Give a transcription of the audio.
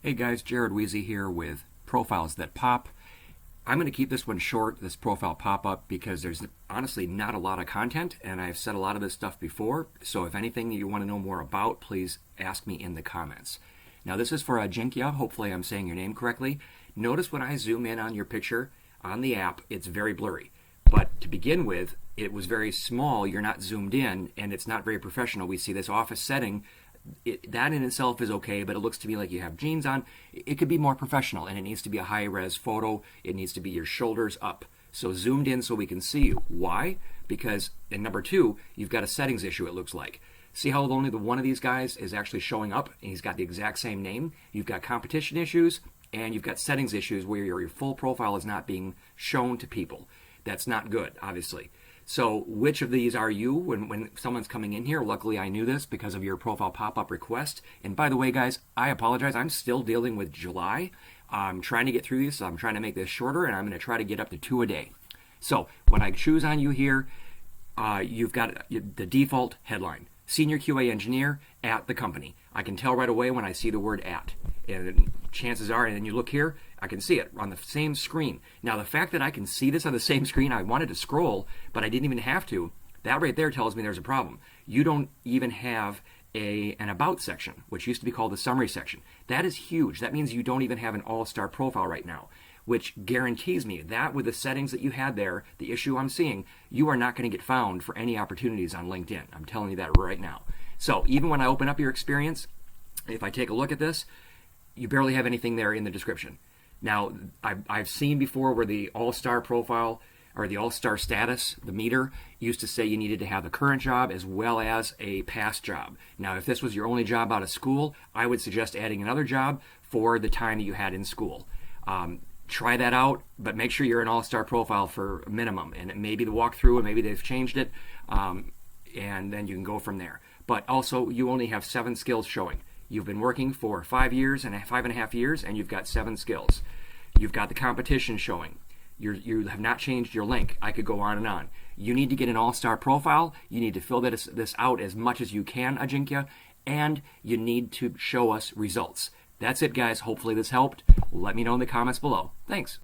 Hey guys, Jared Weezy here with Profiles That Pop. I'm going to keep this one short, this profile pop-up, because there's honestly not a lot of content, and I've said a lot of this stuff before, so if anything you want to know more about, please ask me in the comments. Now this is for Ajinkya, hopefully I'm saying your name correctly. Notice when I zoom in on your picture on the app, it's very blurry. But to begin with, it was very small, you're not zoomed in, and it's not very professional. We see this office setting. That in itself is okay, but it looks to me like you have jeans on. It could be more professional, and it needs to be a high-res photo. It needs to be your shoulders up. So zoomed in so we can see you. Why? Because in number two, you've got a settings issue, it looks like. See how only the one of these guys is actually showing up, and he's got the exact same name? You've got competition issues, and you've got settings issues where your full profile is not being shown to people. That's not good, obviously. So which of these are you when someone's coming in here? Luckily, I knew this because of your profile pop-up request. And by the way, guys, I apologize. I'm still dealing with July. I'm trying to get through these, so I'm trying to make this shorter, and I'm going to try to get up to 2 a day. So when I choose on you here, you've got the default headline, Senior QA Engineer at the company. I can tell right away when I see the word at. And chances are, and then you look here, I can see it on the same screen. Now, the fact that I can see this on the same screen, I wanted to scroll, but I didn't even have to. That right there tells me there's a problem. You don't even have an About section, which used to be called the Summary section. That is huge. That means you don't even have an all-star profile right now, which guarantees me that with the settings that you had there, the issue I'm seeing, you are not going to get found for any opportunities on LinkedIn. I'm telling you that right now. So even when I open up your experience, if I take a look at this, you barely have anything there in the description. Now, I've seen before where the all-star profile or the all-star status, the meter, used to say you needed to have the current job as well as a past job. Now, if this was your only job out of school, I would suggest adding another job for the time that you had in school. Try that out, but make sure you're an all-star profile for a minimum. And maybe the walkthrough, and maybe they've changed it, and then you can go from there. But also, you only have 7 skills showing. You've been working for 5 years and 5.5 years, and you've got 7 skills. You've got the competition showing. You have not changed your link. I could go on and on. You need to get an all-star profile. You need to fill this out as much as you can, Ajinkya, and you need to show us results. That's it, guys. Hopefully this helped. Let me know in the comments below. Thanks.